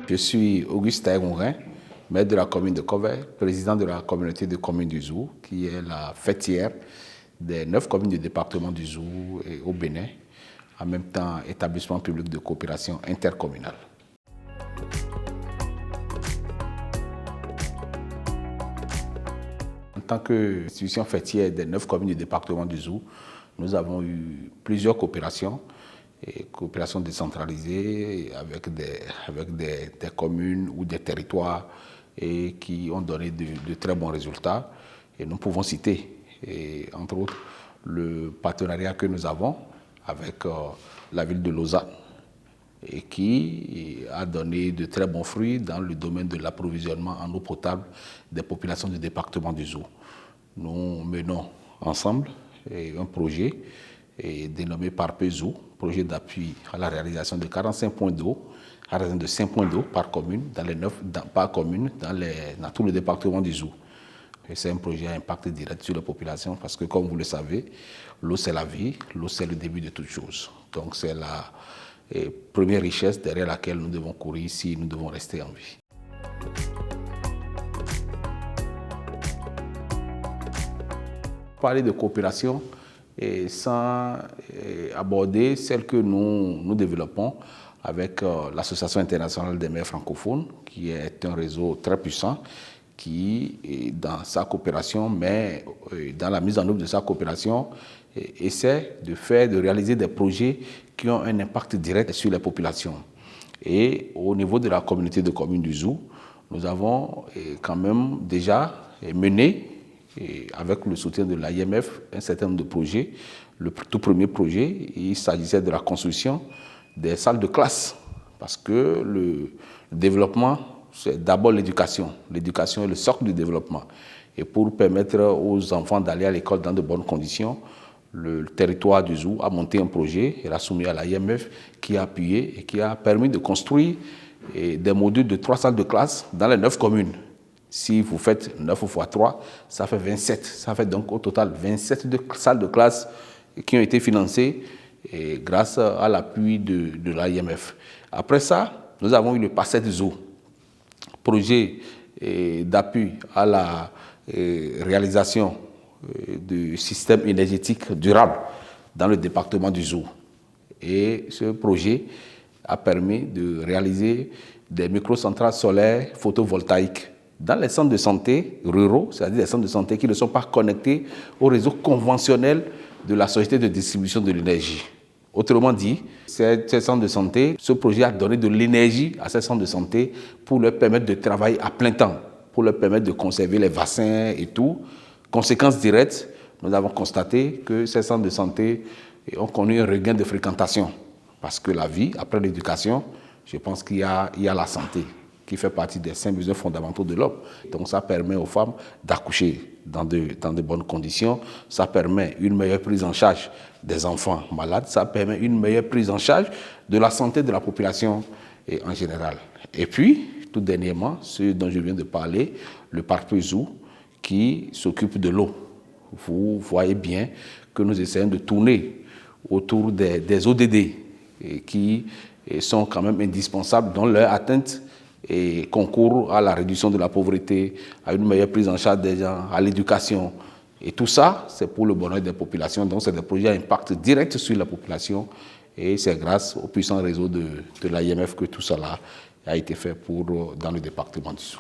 Je suis Augustin Mourin, maire de la commune de Covey, président de la communauté de communes du Zou, qui est la fêtière des 9 communes du département du Zou et au Bénin, en même temps établissement public de coopération intercommunale. En tant qu'institution fêtière des 9 communes du département du Zou, nous avons eu plusieurs coopérations, et coopérations décentralisées avec des communes ou des territoires et qui ont donné de très bons résultats. Et nous pouvons citer, entre autres, le partenariat que nous avons avec la ville de Lausanne et qui a donné de très bons fruits dans le domaine de l'approvisionnement en eau potable des populations du département du Zou. Nous menons ensemble un projet dénommé PARPEZou, projet d'appui à la réalisation de 45 points d'eau, à raison de 5 points d'eau par commune, dans tout le département du Zou. C'est un projet à impact direct sur la population parce que, comme vous le savez, l'eau c'est la vie, l'eau c'est le début de toute chose. Donc c'est la première richesse derrière laquelle nous devons courir si nous devons rester en vie. Parler de coopération et sans aborder celle que nous développons avec l'Association internationale des maires francophones, qui est un réseau très puissant, qui, dans sa coopération, mais dans la mise en œuvre de sa coopération, essaie de réaliser des projets qui ont un impact direct sur les populations. Et au niveau de la communauté de communes du Zou, nous avons quand même déjà mené, avec le soutien de l'AMF, un certain nombre de projets. Le tout premier projet, il s'agissait de la construction des salles de classe, parce que le développement, c'est d'abord l'éducation. L'éducation est le socle du développement. Et pour permettre aux enfants d'aller à l'école dans de bonnes conditions, le territoire du Zou a monté un projet, il a soumis à l'AMF, qui a appuyé et qui a permis de construire des modules de 3 salles de classe dans les 9 communes. Si vous faites 9 x 3, ça fait 27. Ça fait donc au total 27 salles de classe qui ont été financées grâce à l'appui de l'AMF. Après ça, nous avons eu le PACET Zou, projet d'appui à la réalisation du système énergétique durable dans le département du Zou. Et ce projet a permis de réaliser des microcentrales solaires photovoltaïques dans les centres de santé ruraux, c'est-à-dire les centres de santé qui ne sont pas connectés au réseau conventionnel de la société de distribution de l'énergie. Autrement dit, ces centres de santé, ce projet a donné de l'énergie à ces centres de santé pour leur permettre de travailler à plein temps, pour leur permettre de conserver les vaccins et tout. Conséquence directe, nous avons constaté que ces centres de santé ont connu un regain de fréquentation. Parce que la vie, après l'éducation, je pense qu'il y a la santé, qui fait partie des 5 besoins fondamentaux de l'homme. Donc ça permet aux femmes d'accoucher dans de bonnes conditions, ça permet une meilleure prise en charge des enfants malades, ça permet une meilleure prise en charge de la santé de la population en général. Et puis, tout dernièrement, ce dont je viens de parler, le PARPEZou, qui s'occupe de l'eau. Vous voyez bien que nous essayons de tourner autour des ODD qui sont quand même indispensables dans leur atteinte et concourent à la réduction de la pauvreté, à une meilleure prise en charge des gens, à l'éducation. Et tout ça, c'est pour le bonheur des populations. Donc, c'est des projets à impact direct sur la population. Et c'est grâce au puissant réseau de l'AMF que tout cela a été fait dans le département du Zou.